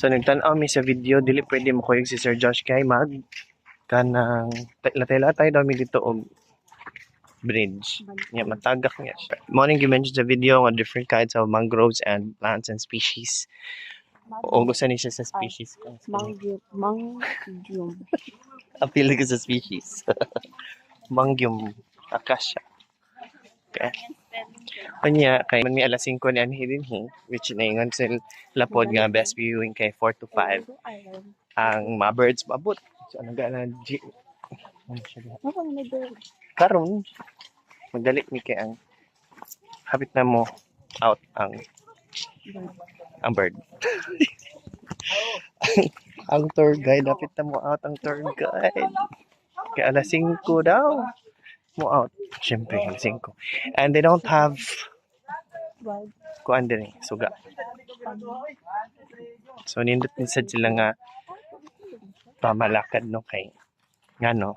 So nagtan-aw mi sa video dili pwede mo kuyog si Sir Josh kay mag kanang latay-latay daw mi dito og bridge. Nya matagak niya siya. Morning gimension sa video nga different kinds of mangroves and plants and species. O gusto ni siya sa species. Mangyum. Apil ko sa species. Mangyum acacia. Okay. Kanya kay man mi alas 5 ni anhi dinhi which naingon sa lapod nga best viewing kay 4 to 5 ang mga birds mabot. So ano gana karon magdali mi kay ang hapit na mo out ang bird. Ang tour guide hapit na mo out ang tour guide. Kay alas 5 daw mo out. Siyempre alas 5. And they don't have kuan din suga. So nindot ni sad sila nga pamalakad no kay ngano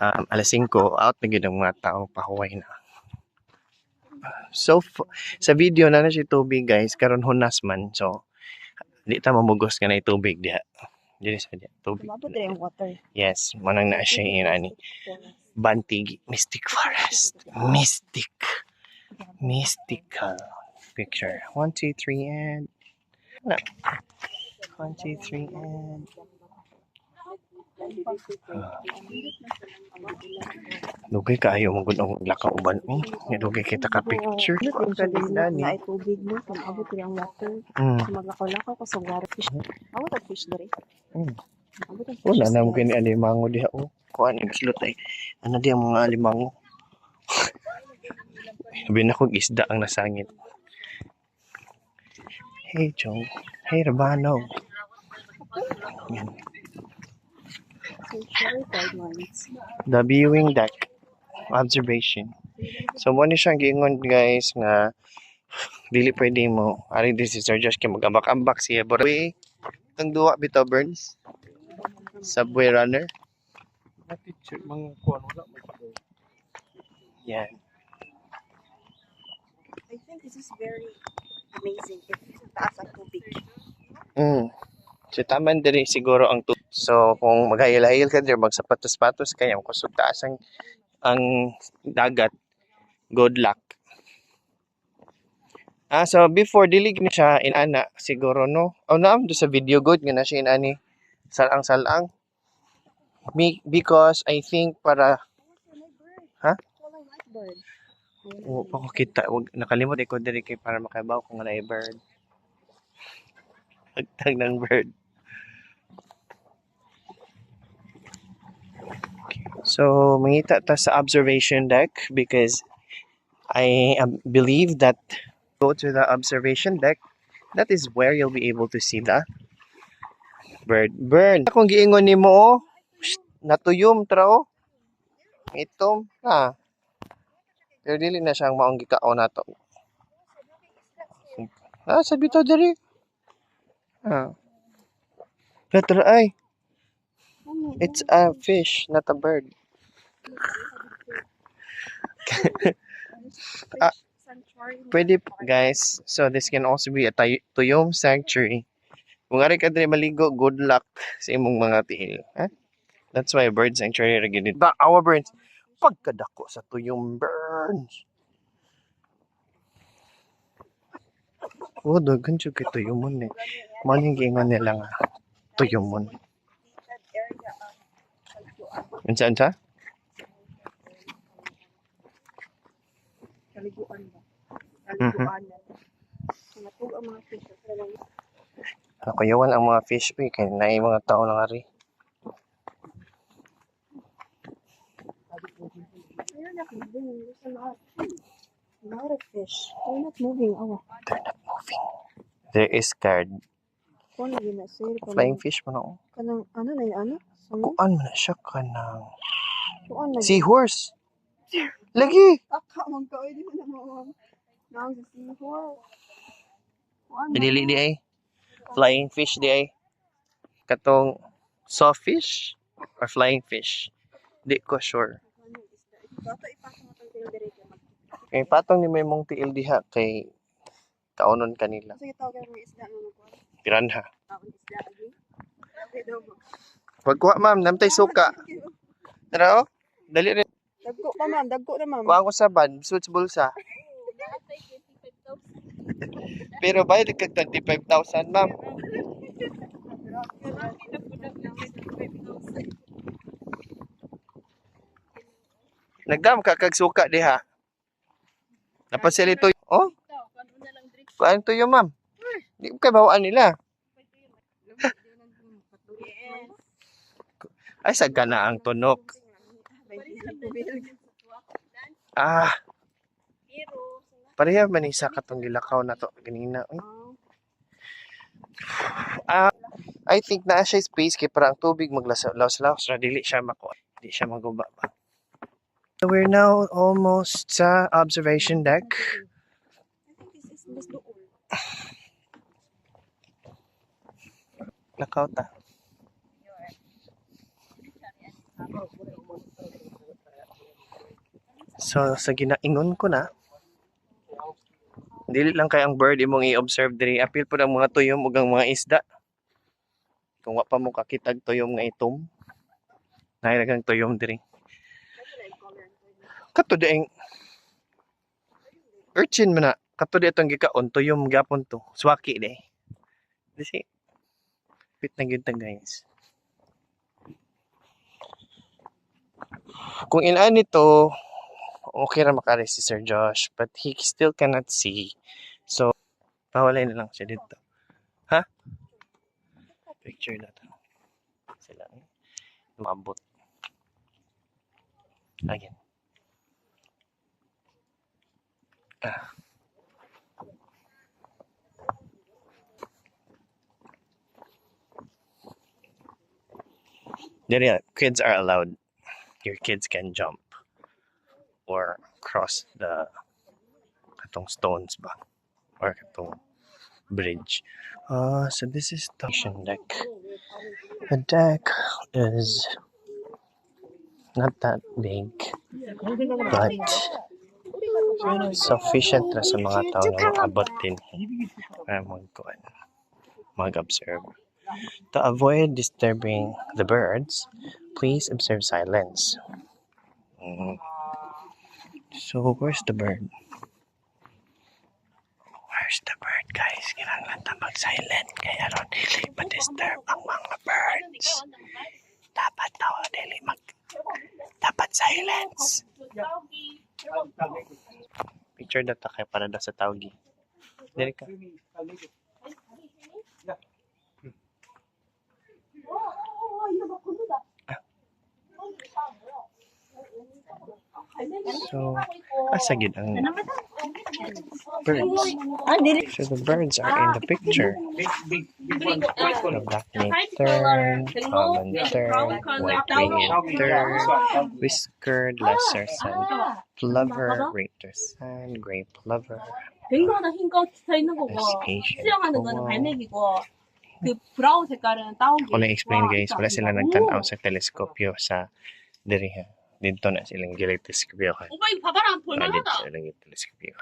alas 5 out na gyud ang mga tao pahuway na. So sa video na siya tubig guys karon hunas man so di ta mamugos nga na tubig diha. Dili sa diha tubig. Water. Yes, manang na siya inani. Bantigi Mystic Forest. Mystical picture. 1 2 3 and 1 2 3 and dugay kaayo mo gud ang laka uban dugay kita ka picture Na tubig mo kung abot yung water. Maglakaw-lakaw ko sa water fish. Abot ang fish dere. Wala na mo kini alimango diha o kuan islot ay ano di ang mga alimango. Sabi na kong isda ang nasangit. Hey Joe. Hey Rabano. Yan. The viewing deck observation. So mo ni siyang giingon guys nga dili pwede mo ari this is Sir Josh kay magambak-ambak siya boy ang duwa bitaw Burns Subway Runner picture mga kuan wala may yan. I think this is very amazing if taas ang tubig. So taman diri siguro ang so kung maghayal-hayal ka diri magsapatos-patos kaya kusog taas ang dagat good luck. So before dilig ni siya inana siguro no. Naam do sa video good nga na siya inani salang because I think para pa ko kita wag nakalimot ko diri kay para makabaw kung na bird. Hagtag ng bird. So mangita ta sa observation deck because I believe that go to the observation deck, that is where you'll be able to see the bird. Kung giingon nimo natuyom trao. Itom pero dili na siyang maong gikaon nato. Sa bitaw diri. Pero ay. It's a fish, not a bird. Pwede guys. So this can also be a tuyom sanctuary. Kung ari ka diri maligo, good luck sa imong mga tiil. That's why bird sanctuary ra gid. Our birds pagkadako sa tuyom birds. Daghan jud kay tuyomon eh. Maling giingon nila nga tuyomon. Unsa? Kaliguan ba? Kaliguan. Natug ang mga fish. Nakuyawan ang mga fish kay naay mga tao lang ari. A lot of fish. They're not moving. They're not moving. There is scared. Flying fish mo na o. Kanang ano na ano? Kuan man na siya kanang seahorse. Lagi. Akam ka di mo na mo. Nang sa seahorse. Dili di ay. Flying fish di ay. Katong sawfish or flying fish. Di ko sure. Kay patong ni may mong tiil diha kay kaunon kanila. Sige tawag mo isda nga Piranha. Pagkuha ma'am, namtay suka. Tara oh. Dali rin. Dagko pa ma'am, dagko na ma'am. Kuha ko sa ban, suits bulsa. Pero bayad kag 25,000 ma'am. Nagdam ka kag suka diha. Napasili to. Oh, kuan to yung ma'am. Di ko kay bawaan nila. Ay sagka na ang tunok. Ah, pareha man isa katong gilakaw na to ganina. Uy. I think na siya space kay para ang tubig maglawas-lawas ra dili siya mako. Di siya maguba ba. So we're now almost sa observation deck. Lakaw ta. So sa ginaingon ko na, dili lang kay ang bird imong i-observe diri, apil pud ang mga tuyom ug ang mga isda. Kung wa pa mo kakitag tuyom nga itom, nairagang tuyom diri. Kato dieng urchin man na, kato di atong gikaon tuyom gapon to. Swaki di. Disi. Pit na gyud ta guys. Kung inani to, okay ra makari si Sir Josh, but he still cannot see. So, pawalay na lang siya dito. Ha? Picture na to. Sila. Lumabot. Again. Ah. There, kids are allowed. Your kids can jump or cross the katong stones ba or katong bridge. So this is the deck. The deck is not that big, but sufficient na sa mga tao na maabot din para mag-observe. To avoid disturbing the birds, please observe silence. So, where's the bird? Where's the bird, guys? Kailangan na mag-silent. Kaya ron, dili ma-disturb ang mga birds. Dapat daw, dapat silence. Picture data kay para daw sa tawgi. Dili ka. So, asa gid ang birds. So the birds are in the picture. The black-winged tern, common tern, white-winged tern, whiskered lesser sun plover, greater sun, gray plover, 굉장한 힘과 기차 있는 거고 Asian 수영하는 거는 koa. 발매기고 그 브라운 색깔은 다운기. Ako na-explain guys, wala sila nagtanaw sa teleskopyo sa diri ha. Dito na silang teleskopyo. 오빠 이거 봐봐라 Dito 볼만하다. silang teleskopyo.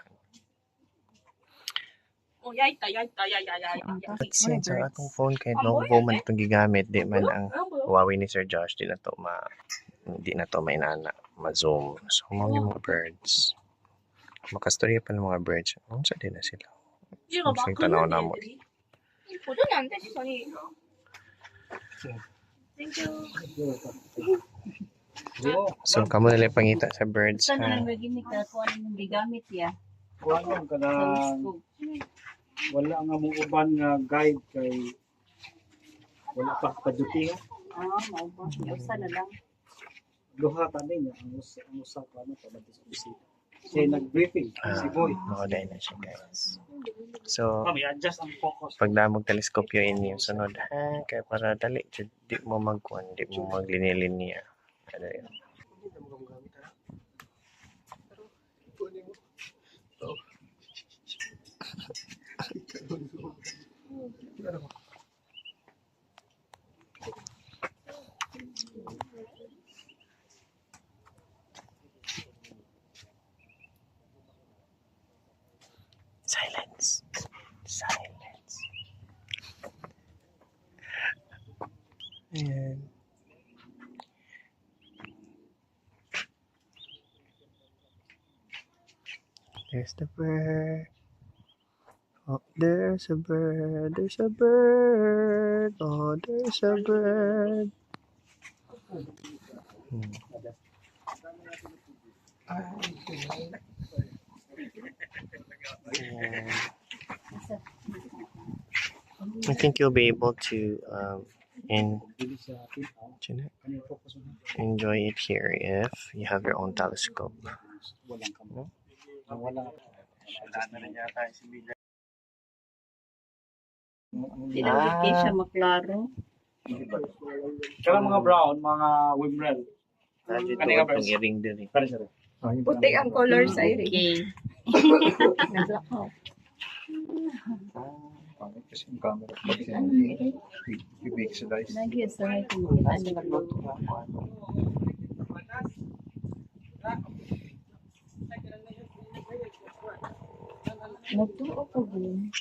야 있다 야야야야. But since ang atong phone kay Novo man itong gigamit, di man ang Huawei ni Sir Josh, di na to mainana, ma-zoom. So, mga mga birds. Makastorya pa ng mga birds. Ano sa din na sila? 이거 막 Ang tanaw na mo. 보존이 안 돼 시선이. 땡큐. So, kamo nila pangita sa birds. Saan Ha? na maginig ka kung ano yung gigamit ya? Kuano ka na wala nga mo uban nga guide kay wala pa pa-duty nga. Mao ba? Usa na lang. Duha ta din ang usa pa na pa bisita. Siya nag-briefing si Boy. Makulay na siya guys. So, Kami adjust ang focus. pag namog teleskopyo ini yung sunod, ha? Kaya para dali, di mo magkuhan, di mo magliniya. Ano yun? Silence. Silence. Ayan. There's the bird. Oh, there's a bird. There's a bird. Oh, there's a bird. And I think you'll be able to enjoy it here if you have your own telescope. Hindi na siya maklaro. Kaya mga brown, mga wimrel. Kanina ba i-ring din eh. Puti ang color sa irin. Okay. Kasi yung camera kasi i-visualize. Lagi sa may kumita niya. Nagtuo ko din.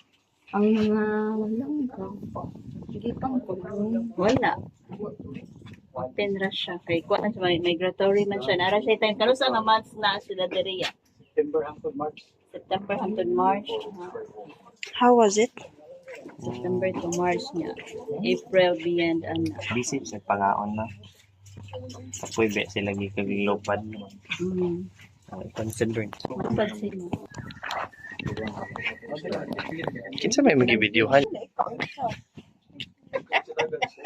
Ang mga walang hindi pang kulong. Wala. Open ra siya. Kay kuha na siya. Migratory man siya. Nara siya time. Kano sa mga months na sila diriya? September hangtod March. September hangtod March. How was it? September to March niya. April beyond ano. Bisip sa pangaon na. Pwede sila gikagilopad. Consider. Mapansin mo. Kinsa may magi-videohan?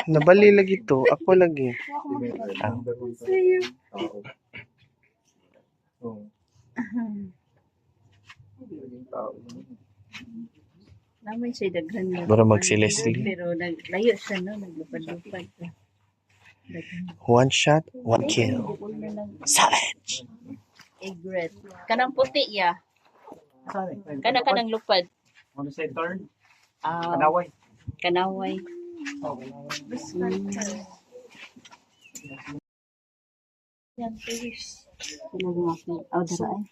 Nabali lagi to. Ako lagi. Ah. Naman siya daghan na. Para magsi-Leslie. Pero layo siya no. Naglupad-lupad. One shot, one kill. Savage! Egret. Kanang puti ya. Kanang lupad. Ano sa turn? Ah, Kanaway. kanaway. Yan, please. Oh, dara ay.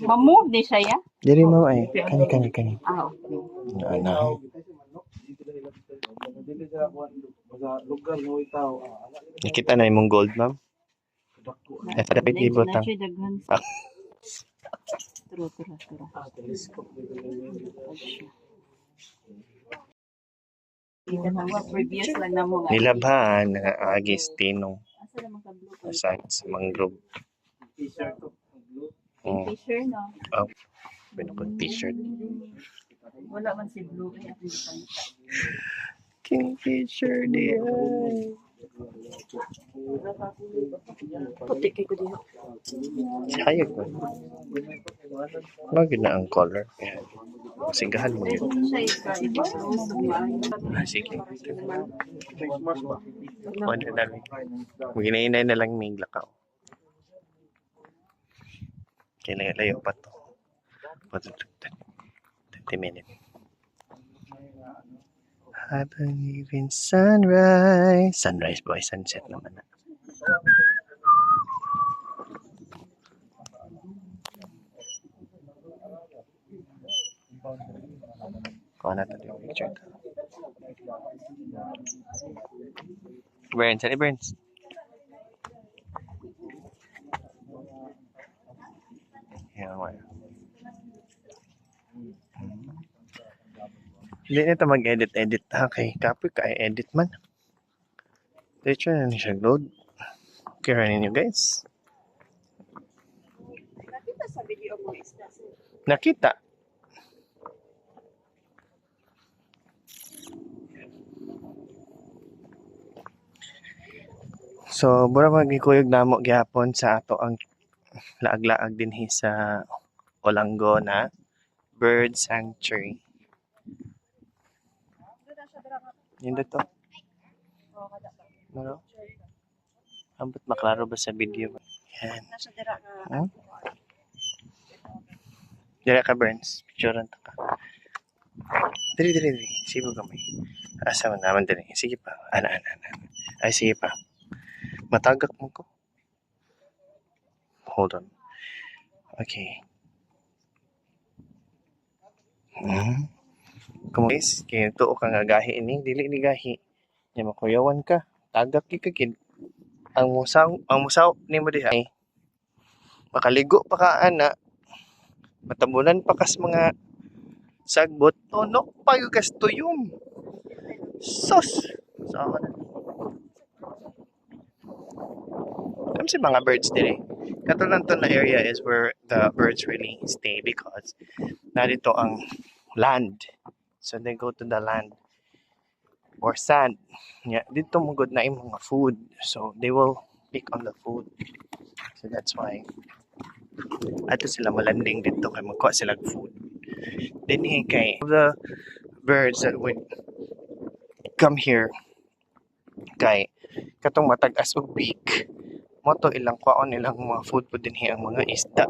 Mamove di siya ya? Diri mo ay. Kani. Ah, okay. Ano? Dili sa lugar nga itaw. Nakita na imong gold, ma'am? Dapat ibutang. Na siya daghan. Turo. Kita na mga previous lang na mo. Nilabhan na Agistino Asa naman ka blue? sa mangrove. T-shirt to. Fisher, no? Oh, pinakong t-shirt. Wala man si blue. Kaya Kingfisher di ay. Puti kay ko din. Hayag ko. Maganda ang color. Kaya, sigahan mo yun. Ah, sige. Ano na lang. Maginainay na lang may lakaw. Kailangan layo pa to. 20 minutes. I believe in sunrise. Sunrise boy, sunset naman na. Kuha na ito yung picture. Burns, ano Burns? Yan, wala. Hindi nito mag-edit ha. Kay kapoy ka edit man. Diretso na siya load. Okay, running nyo guys. Nakita sa video mo is Nakita. So, mura magikuyog namo gyapon sa ato ang laag-laag dinhi sa Olango na Bird Sanctuary. Yun to. Ano? Ambot maklaro ba sa video? Yan. nasa dira ka. Hmm? Dira ka, Burns. Picturean to ka. Diri. Sibo gamay. Asa man naman diri. Sige pa. Ana. Ay, sige pa. Matagak mo ko. Hold on. Okay. Guys, kaya tuo ka nga gahi ini, dili ni gahi. Nya makuyawan ka. Tagak kikakid. Ang musaw nimo diha. Makaligo pa ka ana, matabunan pa kas mga sagbot, tunok pa yung kas tuyom. Sus! So, si mga birds dire. Katulad to na area is where the birds really stay because narito ang land. So they go to the land or sand. Yeah, dito mo good na yung mga food. So they will pick on the food. So that's why ato sila malanding dito kay magkuha sila og food. Then kay the birds that would come here kay katong matag-as og beak mo to ilang kwaon ilang mga food po din ang mga isda.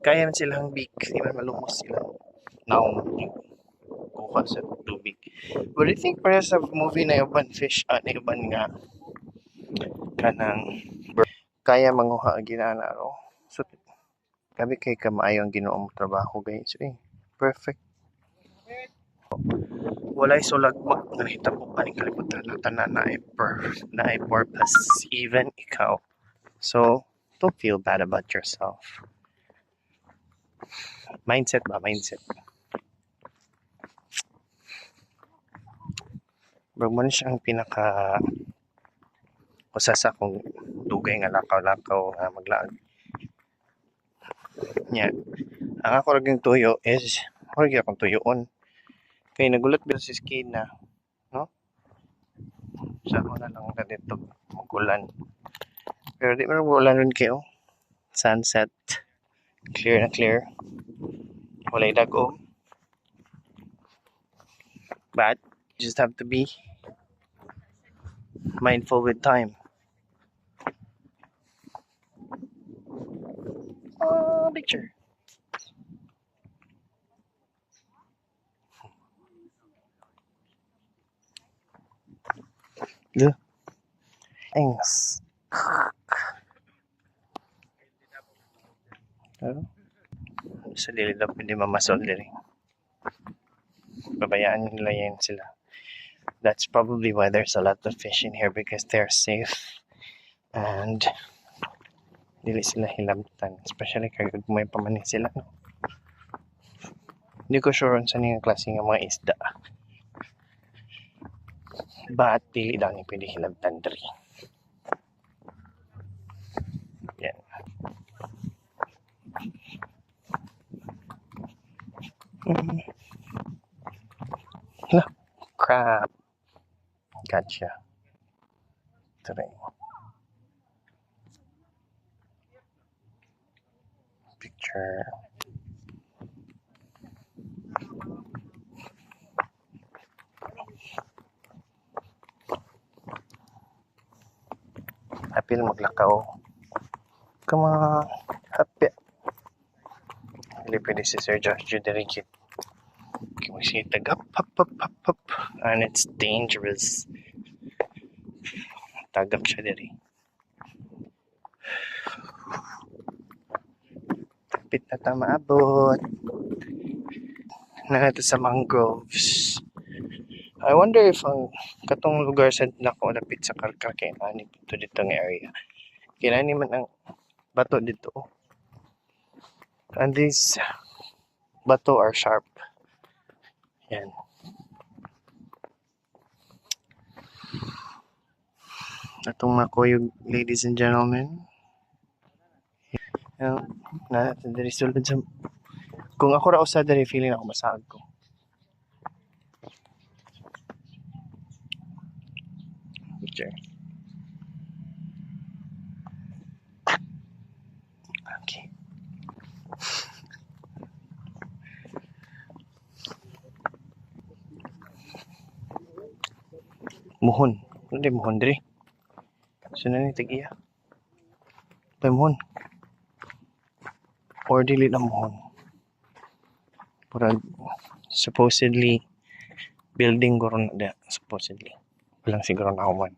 Kaya man silang beak, di man malumos sila. Now, kuha sa tubig. But I think para sa movie na uban fish, na uban nga kanang kaya manguha ang ginana ro. So, gabi kay kamaayo ang Ginoong trabaho guys. Perfect. Walay sulagmak nga nahitabo pa ning kalibutan na tanan na ay purpose even ikaw. So, don't feel bad about yourself. Mindset ba? Mindset. Bro, mo siya ang pinaka usa sa akong dugay nga lakaw-lakaw nga maglaag. Nya, ang ako raging tuyo is orgi akong tuyoon. Kay nagulat ba si skin na, no? Sa ako na lang ka dito magulan. Pero di man magulan rin kayo. Sunset. Clear na clear. Walay dagom. But you just have to be mindful with time. Oh, picture. Look. Thanks. Sa dili daw pwede mamasol diri. Babayaan nila yan sila. That's probably why there's a lot of fish in here because they're safe and dili sila hilabtan. Especially kaya may pamanin sila. No? Hindi ko sure sa nga klase ng mga isda. But dili daw ni pwede hilabtan diri. Yan. Crab. Gotcha. Try. Picture. Happy na maglakaw. Come on. Happy. Hindi pwede si Sir Josh Juderikit. Magsitag up. And it's dangerous. Tagap siya diri. Kapit na ta maabot. Nanato sa mangroves. I wonder if ang katong lugar sa nako lapit sa Karkar kay ani dito nga area. Kinani man ang bato dito. And these bato are sharp. Yan. Atong makuyog, ladies and gentlemen. Na diri sulod sa kung ako ra usa diri feeling ako masagad ko. Okay. Okay. Muhon. Ano di muhon diri? Sino ni tagiya? Tay muhon. Or dili lang muhon. Pero supposedly building guro na da supposedly. Walang siguro na man.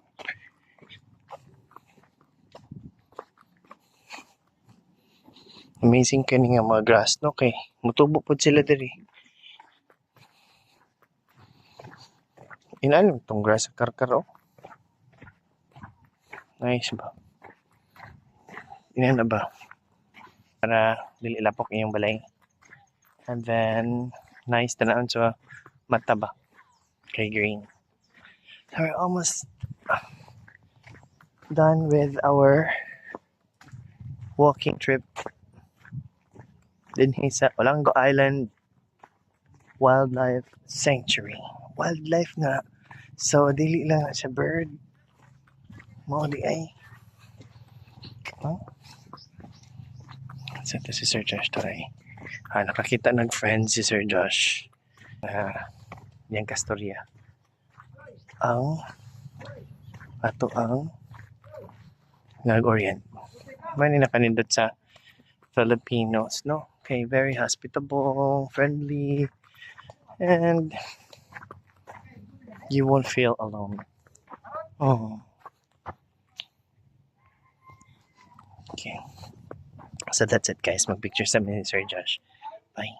Amazing kani nga mga grass no kay mutubo pud sila diri. Inalim tong grass sa Karkar oh. Nice ba? Yan na ba? Para dili lapok iyong balay. And then, nice tanaan sa mata ba? Kay green. So we're almost done with our walking trip din sa Olango Island Wildlife Sanctuary. Wildlife nga. So, dili lang na siya bird. Mao di ay. Oh. So, ito si Sir Josh Toray. Nakakita nag-friend si Sir Josh. Yang kastorya. Ang ato ang nag-orient. May nakanindot sa Filipinos, no? Okay, very hospitable, friendly, and you won't feel alone. Oh. Okay. So that's it, guys. Mag-picture sa ni Sir Josh. Bye.